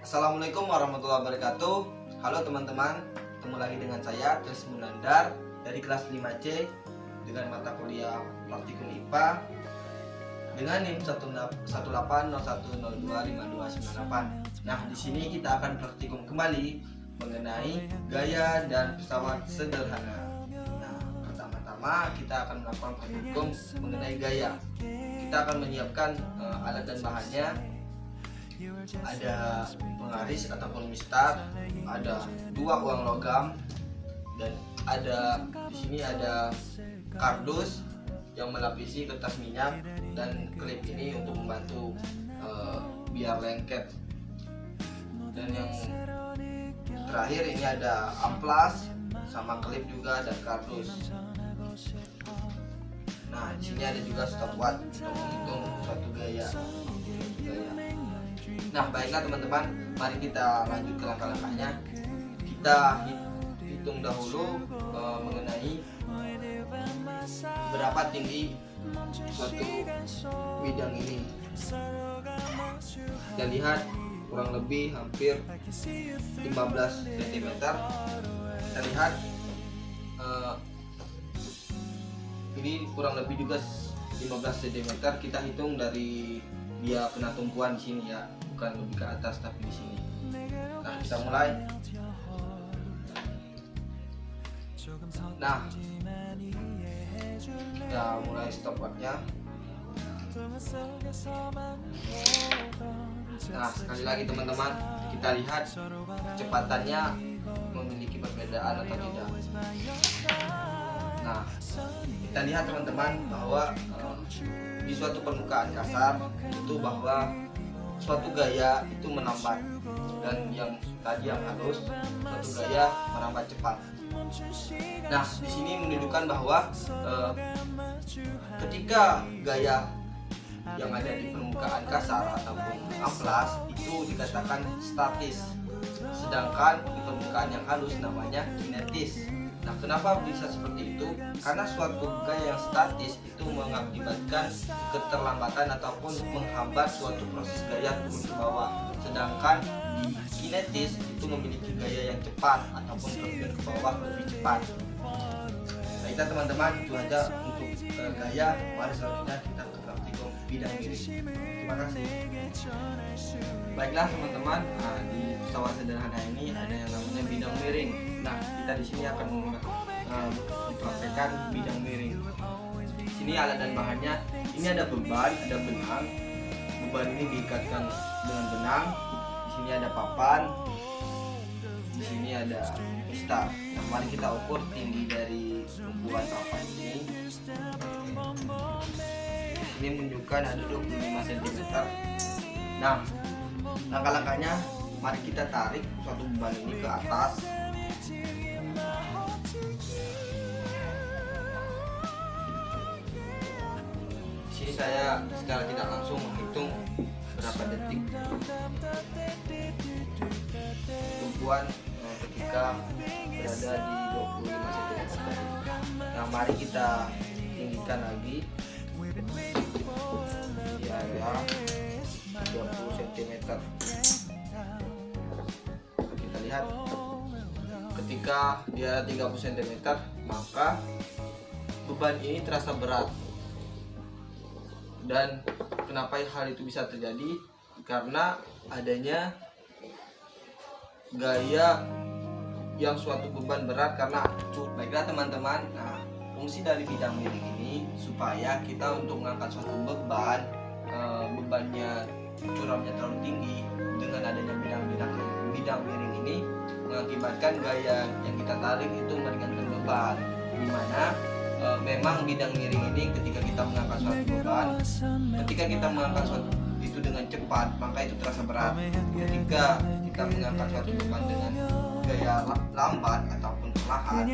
Assalamualaikum warahmatullahi wabarakatuh. Halo teman-teman, ketemu lagi dengan saya Tris Munandar dari kelas 5C dengan mata kuliah Praktikum IPA dengan NIM 18010252298. Nah, di sini kita akan praktikum kembali mengenai gaya dan pesawat sederhana. Nah, pertama-tama kita akan melakukan praktikum mengenai gaya. Kita akan menyiapkan alat dan bahannya. Ada pengaris ataupun mistar, ada 2 uang logam, dan di sini ada kardus yang melapisi kertas minyak dan klip ini untuk membantu biar lengket. Dan yang terakhir ini ada amplas sama klip juga dan kardus. Nah, di sini ada juga stopwatch untuk menghitung suatu gaya. Nah, baiklah teman-teman, mari kita lanjut ke langkah-langkahnya. Kita hitung dahulu mengenai berapa tinggi suatu bidang ini. Kita lihat kurang lebih hampir 15 cm. Kita lihat ini kurang lebih juga 15 cm. Kita hitung dari dia kena tumpuan di sini ya, bukan lebih ke atas tapi di sini. Nah, kita mulai. Nah, kita mulai stopwatchnya. Nah, sekali lagi teman-teman, kita lihat kecepatannya memiliki perbedaan atau tidak. Nah, kita lihat teman-teman bahwa di suatu permukaan kasar itu bahwa suatu gaya itu melambat, dan yang tadi yang halus suatu gaya melambat cepat. Nah, di sini menunjukkan bahwa ketika gaya yang ada di permukaan kasar ataupun amplas itu dikatakan statis, sedangkan di permukaan yang halus namanya kinetis. Nah, kenapa bisa seperti itu? Karena suatu gaya yang statis itu mengakibatkan keterlambatan ataupun menghambat suatu proses gaya turun ke bawah. Sedangkan di kinetis itu memiliki gaya yang cepat ataupun turun ke bawah lebih cepat. Baiklah teman-teman, itu aja untuk gaya. Mari selanjutnya kita ke praktikum bidang miring. Terima kasih. Baiklah teman-teman, di pesawat sederhana ini ada yang namanya bidang miring. Nah, kita di sini akan mempraktekkan bidang miring. Di sini alat dan bahannya, ini ada beban, ada benang. Beban ini diikatkan dengan benang. Di sini ada papan. Di sini ada mistar. Nah, mari kita ukur tinggi dari tumpuan papan ini. Ini menunjukkan ada 25 cm. Nah, langkah-langkahnya, mari kita tarik suatu beban ini ke atas. Di sini saya secara tidak langsung menghitung berapa detik tumpuan ketika berada di 25 cm. Nah, mari kita tinggikan lagi. Ya, 30 cm. Kita lihat ketika dia 30 cm, maka beban ini terasa berat. Dan kenapa hal itu bisa terjadi? Karena adanya gaya yang suatu beban berat karena acut. Baiklah teman-teman, nah, fungsi dari bidang miring ini supaya kita untuk mengangkat suatu beban, bebannya curamnya terlalu tinggi. Dengan adanya bidang miring ini mengakibatkan gaya yang kita tarik itu meringankan beban, dimana memang bidang miring ini ketika kita mengangkat suatu beban, ketika kita mengangkat suatu itu dengan cepat, maka itu terasa berat. Ketika kita mengangkat suatu beban dengan gaya lambat ataupun perlahan,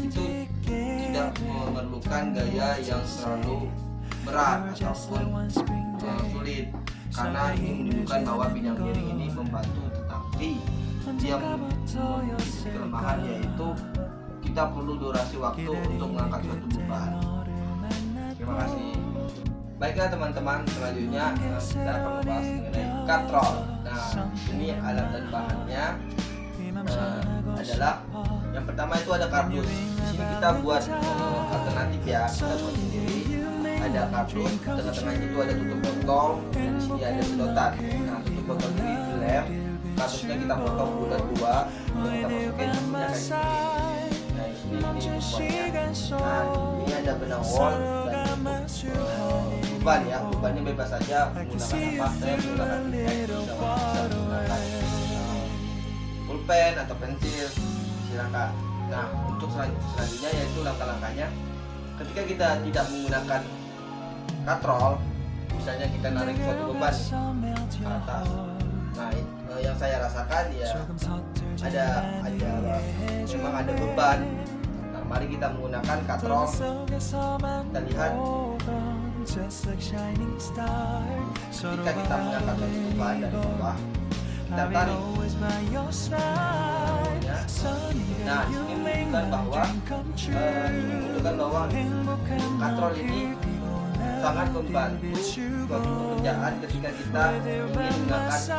itu tidak memerlukan gaya yang terlalu berat ataupun sulit, karena ini menunjukkan bahwa bidang miring ini membantu, tetapi dia memiliki kelemahan, yaitu kita perlu durasi waktu untuk mengangkat suatu beban. Terima kasih. Baiklah teman-teman, selanjutnya kita akan membahas mengenai katrol. Nah, ini alat dan bahannya adalah yang pertama itu ada kardus. Di sini kita buat alternatif ya, kita buat sendiri. Ada kardus, tengah-tengahnya itu ada tutup botol, dan di sini ada sedotan. Nah, tutup botol ini dilem, kardusnya kita potong bulat dua, dan kita masukin isinya kayak gini. Nah, di sini botolnya. Nah, ini ada benang wol dan beban ya, bebannya bebas saja menggunakan apa? Saya menggunakan pipet, bisa menggunakan pulpen atau pensil, silakan. Nah, untuk selanjutnya yaitu langkah-langkahnya. Ketika kita tidak menggunakan katrol, misalnya kita narik suatu beban ke atas. Nah, yang saya rasakan ya memang ada beban. Nah, mari kita menggunakan katrol. Kita lihat ketika kita mengangkat suatu beban dari bawah, kita tarik. Nah, ini menunjukkan bahwa katrol ini sangat membantu suatu pekerjaan ketika kita ingin mengangkat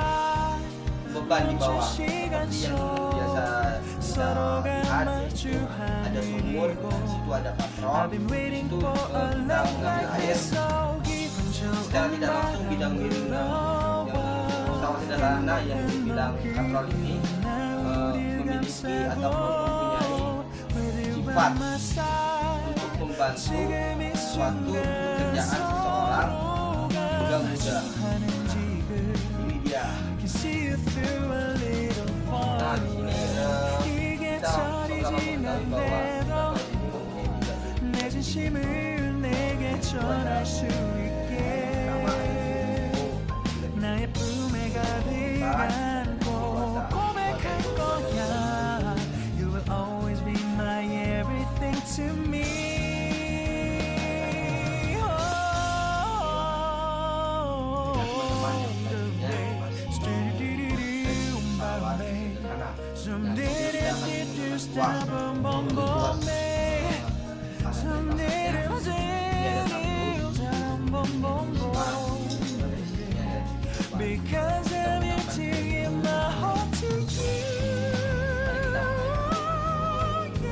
beban di bawah. Seperti yang biasa kita lihat, yaitu ada sumur, di situ ada katrol, di situ kita mengambil air. Secara tidak langsung bidang miring yang sama sederhana yang dibilang katrol ini memiliki ataupun mempunyai sifat untuk membantu suatu pekerjaan seseorang mudah-mudah. Ini dia. Nah, di sini kita sama-sama mengetahui bahwa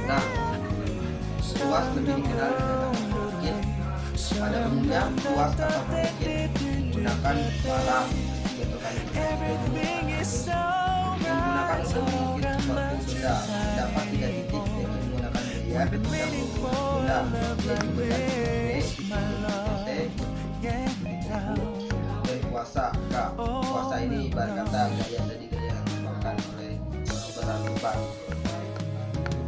Nah, tuas lebih dikenal dengan mungkin pada umumnya tuas atau mungkin menggunakan parang atau kayu menggunakan untuk mengukir suatu benda dapat 3 titik, yaitu menggunakan gaya dan benda yaitu dan kuasa K. Kuasa ini ibarat kata gaya tadi yang disebutkan oleh berat beban.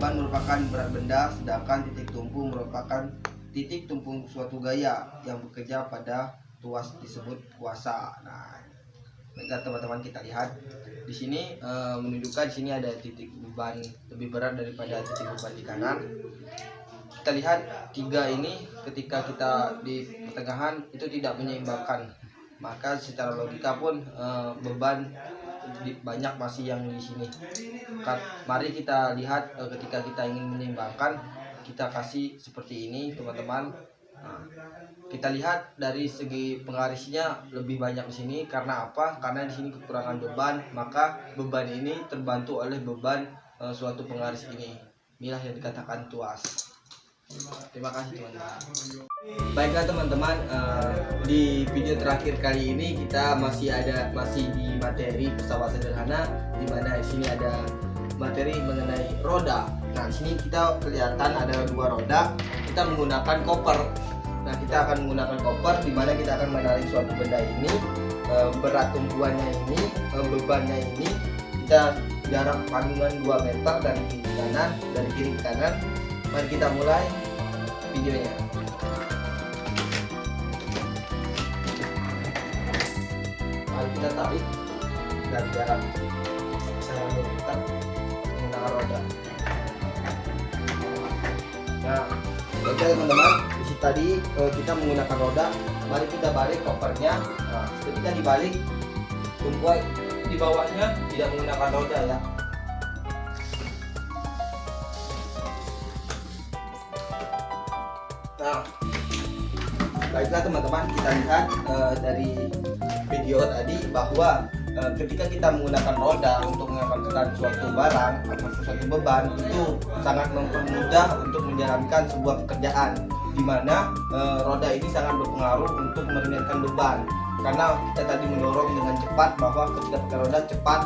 Beban merupakan berat benda, sedangkan titik tumpu merupakan titik tumpu suatu gaya yang bekerja pada tuas disebut kuasa. Nah, baiklah teman-teman, kita lihat di sini menunjukkan di sini ada titik beban lebih berat daripada titik beban di kanan. Kita lihat 3 ini ketika kita di pertengahan itu tidak menyeimbangkan, maka secara logika pun beban banyak masih yang di sini. Mari kita lihat ketika kita ingin menyeimbangkan, kita kasih seperti ini teman-teman. Nah, kita lihat dari segi penggarisnya lebih banyak di sini. Karena apa? Karena di sini kekurangan beban, maka beban ini terbantu oleh beban suatu penggaris ini. Inilah yang dikatakan tuas. Terima kasih teman-teman. Baiklah teman-teman, di video terakhir kali ini kita masih di materi pesawat sederhana, di mana di sini ada materi mengenai roda. Nah, di sini kita kelihatan ada 2 roda. Kita menggunakan koper. Nah, kita akan menggunakan koper di mana kita akan menarik suatu benda ini, berat tumpuannya ini, bebannya ini. Kita jarak pandungan 2 meter dari kiri ke kanan. Mari kita mulai videonya. Mari kita tarik dari jarak 1 meter menggunakan roda. Nah, oke teman-teman, di sini tadi kita menggunakan roda. Mari kita balik kopernya. Nah, ketika dibalik, tumpuan di bawahnya tidak menggunakan roda ya. Nah, Baiklah teman-teman, kita lihat dari video tadi bahwa ketika kita menggunakan roda untuk mengangkatkan suatu barang atau suatu beban, itu sangat mempermudah untuk menjalankan sebuah pekerjaan, di mana roda ini sangat berpengaruh untuk meringankan beban, karena kita tadi mendorong dengan cepat, bahwa ketika pakai roda cepat,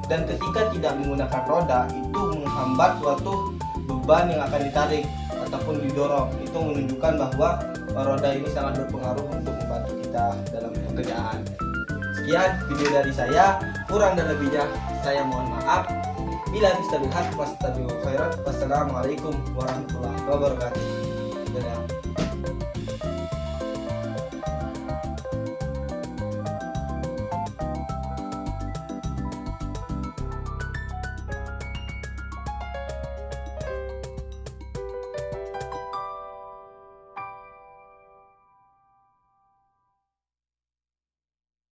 dan ketika tidak menggunakan roda itu menghambat suatu beban yang akan ditarik ataupun didorong. Itu menunjukkan bahwa roda ini sangat berpengaruh untuk membantu kita dalam pekerjaan. Sekian video dari saya, kurang dan lebihnya saya mohon maaf. Bila bisa lihat, wassalamualaikum warahmatullahi wabarakatuh. Dadah.